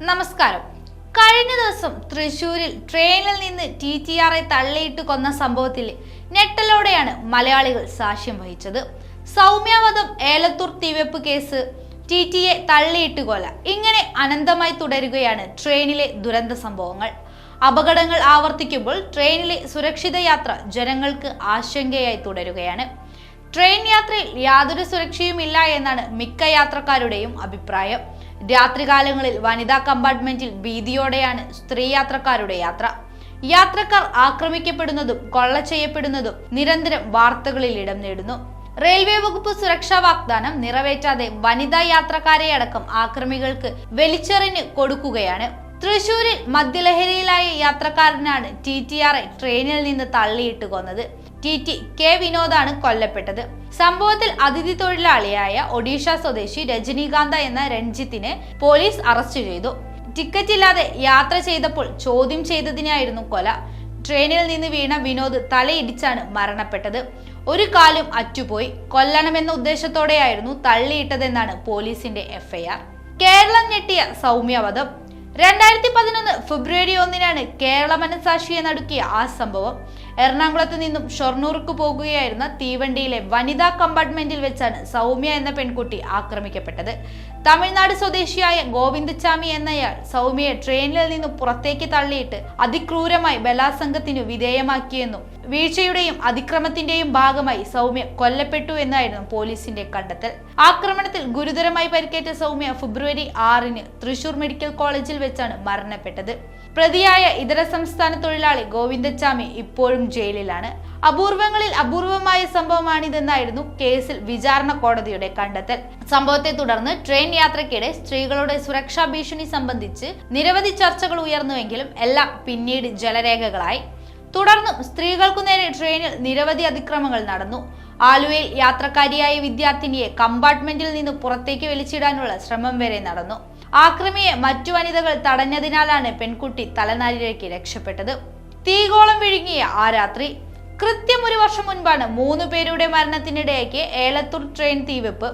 നമസ്കാരം. കഴിഞ്ഞ ദിവസം തൃശൂരിൽ ട്രെയിനിൽ നിന്ന് TTR തള്ളിയിട്ട് കൊന്ന സംഭവത്തിൽ ഞെട്ടലോടെയാണ് മലയാളികൾ സാക്ഷ്യം വഹിച്ചത്. സൗമ്യവധം, ഏലത്തൂർ തീവെപ്പ് കേസ്, TTയെ തള്ളിയിട്ട് കൊല, ഇങ്ങനെ അനന്തമായി തുടരുകയാണ് ട്രെയിനിലെ ദുരന്ത സംഭവങ്ങൾ. അപകടങ്ങൾ ആവർത്തിക്കുമ്പോൾ ട്രെയിനിലെ സുരക്ഷിത യാത്ര ജനങ്ങൾക്ക് ആശങ്കയായി തുടരുകയാണ്. ട്രെയിൻ യാത്രയിൽ യാതൊരു സുരക്ഷയുമില്ല എന്നാണ് മിക്ക യാത്രക്കാരുടെയും അഭിപ്രായം. രാത്രികാലങ്ങളിൽ വനിതാ കമ്പാർട്ട്മെന്റിൽ ഭീതിയോടെയാണ് സ്ത്രീ യാത്രക്കാരുടെ യാത്ര. യാത്രക്കാർ ആക്രമിക്കപ്പെടുന്നതും കൊള്ള ചെയ്യപ്പെടുന്നതും നിരന്തരം വാർത്തകളിൽ ഇടം നേടുന്നു. റെയിൽവേ വകുപ്പ് സുരക്ഷാ വാഗ്ദാനം നിറവേറ്റാതെ വനിതാ യാത്രക്കാരെ അടക്കം ആക്രമികൾക്ക് വലിച്ചെറിഞ്ഞ് കൊടുക്കുകയാണ്. തൃശൂരിൽ മദ്യലഹരിയിലായ യാത്രക്കാരനാണ് TTR ട്രെയിനിൽ നിന്ന് തള്ളിയിട്ട് കൊന്നത്. TT K വിനോദാണ് കൊല്ലപ്പെട്ടത്. സംഭവത്തിൽ അതിഥി തൊഴിലാളിയായ ഒഡീഷ സ്വദേശി രജനീകാന്ത എന്ന രഞ്ജിത്തിനെ പോലീസ് അറസ്റ്റ് ചെയ്തു. ടിക്കറ്റ് ഇല്ലാതെ യാത്ര ചെയ്തപ്പോൾ ചോദ്യം ചെയ്തതിനായിരുന്നു കൊല. ട്രെയിനിൽ നിന്ന് വീണ വിനോദ് തലയിടിച്ചാണ് മരണപ്പെട്ടത്. ഒരു കാലും അറ്റുപോയി. കൊല്ലണമെന്ന ഉദ്ദേശത്തോടെയായിരുന്നു തള്ളിയിട്ടതെന്നാണ് പോലീസിന്റെ FIR. കേരളം ഞെട്ടിയ സൗമ്യവധം. 2011 ഫെബ്രുവരി 1 കേരള മനസാക്ഷിയെ നടുക്കിയ ആ സംഭവം. എറണാകുളത്ത് നിന്നും ഷൊർണൂർക്ക് പോകുകയായിരുന്ന തീവണ്ടിയിലെ വനിതാ കമ്പാർട്ട്മെന്റിൽ വെച്ചാണ് സൗമ്യ എന്ന പെൺകുട്ടി ആക്രമിക്കപ്പെട്ടത്. തമിഴ്നാട് സ്വദേശിയായ ഗോവിന്ദച്ചാമി എന്നയാൾ സൗമ്യയെ ട്രെയിനിൽ നിന്ന് പുറത്തേക്ക് തള്ളിയിട്ട് അതിക്രൂരമായി ബലാത്സംഗത്തിനു വിധേയമാക്കിയെന്നും വീഴ്ചയുടെയും അതിക്രമത്തിന്റെയും ഭാഗമായി സൗമ്യ കൊല്ലപ്പെട്ടു എന്നായിരുന്നു പോലീസിന്റെ കണ്ടെത്തൽ. ആക്രമണത്തിൽ ഗുരുതരമായി പരിക്കേറ്റ സൗമ്യ ഫെബ്രുവരി 6 തൃശൂർ മെഡിക്കൽ കോളേജിൽ വെച്ചാണ് മരണപ്പെട്ടത്. പ്രതിയായ ഇതര സംസ്ഥാന തൊഴിലാളി ഗോവിന്ദച്ചാമി ഇപ്പോഴും ജയിലിലാണ്. അപൂർവങ്ങളിൽ അപൂർവമായ സംഭവമാണിതെന്നായിരുന്നു കേസിൽ വിചാരണ കോടതിയുടെ കണ്ടെത്തൽ. സംഭവത്തെ തുടർന്ന് ട്രെയിൻ യാത്രയ്ക്കിടെ സ്ത്രീകളുടെ സുരക്ഷാ ഭീഷണി സംബന്ധിച്ച് നിരവധി ചർച്ചകൾ ഉയർന്നുവെങ്കിലും എല്ലാം പിന്നീട് ജലരേഖകളായി. തുടർന്നും സ്ത്രീകൾക്കു നേരെ ട്രെയിനിൽ നിരവധി അതിക്രമങ്ങൾ നടന്നു. ആലുവയിൽ യാത്രക്കാരിയായ വിദ്യാർത്ഥിനിയെ കമ്പാർട്ട്മെന്റിൽ നിന്ന് പുറത്തേക്ക് വലിച്ചിടാനുള്ള ശ്രമം വരെ നടന്നു. ആക്രമിയെ മറ്റു വനിതകൾ തടഞ്ഞതിനാലാണ് പെൺകുട്ടി തലനാരിഴയ്ക്ക് രക്ഷപ്പെട്ടത്. തീകോളം വിഴുങ്ങിയ ആ രാത്രി. കൃത്യം 1 വർഷം മുൻപാണ് 3 പേരുടെ മരണത്തിനിടയാക്കിയ ഏലത്തൂർ ട്രെയിൻ തീവെപ്പ്.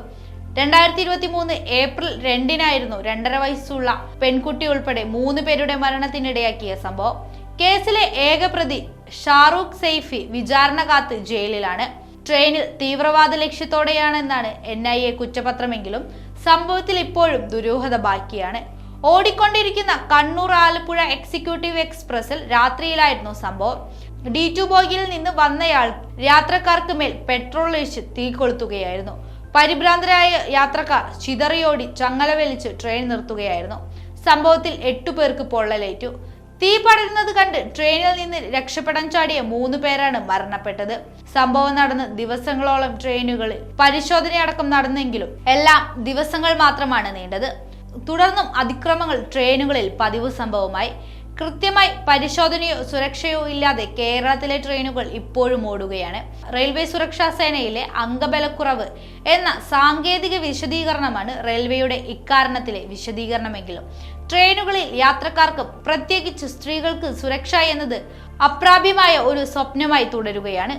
2023 ഏപ്രിൽ 2 2.5 വയസ്സുള്ള പെൺകുട്ടി ഉൾപ്പെടെ 3 പേരുടെ മരണത്തിനിടയാക്കിയ സംഭവം. കേസിലെ ഏക പ്രതി ഷാറൂഖ് സൈഫി വിചാരണ കാത്ത് ജയിലിലാണ്. ട്രെയിനിൽ തീവ്രവാദ ലക്ഷ്യത്തോടെയാണെന്നാണ് NIA കുറ്റപത്രമെങ്കിലും സംഭവത്തിൽ ഇപ്പോഴും ദുരൂഹത ബാക്കിയാണ്. ഓടിക്കൊണ്ടിരിക്കുന്ന കണ്ണൂർ ആലപ്പുഴ എക്സിക്യൂട്ടീവ് എക്സ്പ്രസിൽ രാത്രിയിലായിരുന്നു സംഭവം. D2 ബോഗിയിൽ നിന്ന് വന്നയാൾ യാത്രക്കാർക്ക് മേൽ പെട്രോൾ ഒഴിച്ച് തീ കൊളുത്തുകയായിരുന്നു. പരിഭ്രാന്തരായ യാത്രക്കാർ ചിതറിയോടി ചങ്ങല വലിച്ച് ട്രെയിൻ നിർത്തുകയായിരുന്നു. സംഭവത്തിൽ 8 പേർക്ക് പൊള്ളലേറ്റു. തീ പടരുന്നത് കണ്ട് ട്രെയിനിൽ നിന്ന് രക്ഷപ്പെടാൻ ചാടിയ 3 പേരാണ് മരണപ്പെട്ടത്. സംഭവം നടന്ന് ദിവസങ്ങളോളം ട്രെയിനുകളിൽ പരിശോധനയടക്കം നടന്നെങ്കിലും എല്ലാം ദിവസങ്ങൾ മാത്രമാണ് നീണ്ടത്. തുടർന്നും അതിക്രമങ്ങൾ ട്രെയിനുകളിൽ പതിവ് സംഭവമായി. കൃത്യമായി പരിശോധനയോ സുരക്ഷയോ ഇല്ലാതെ കേരളത്തിലെ ട്രെയിനുകൾ ഇപ്പോഴും ഓടുകയാണ്. റെയിൽവേ സുരക്ഷാ സേനയിലെ അംഗബലക്കുറവ് എന്ന സാങ്കേതിക വിശദീകരണമാണ് റെയിൽവേയുടെ ഇക്കാരണത്തിലെ വിശദീകരണമെങ്കിലും ട്രെയിനുകളിൽ യാത്രക്കാർക്ക്, പ്രത്യേകിച്ച് സ്ത്രീകൾക്ക് സുരക്ഷ എന്നത് അപ്രാപ്യമായ ഒരു സ്വപ്നമായി തുടരുകയാണ്.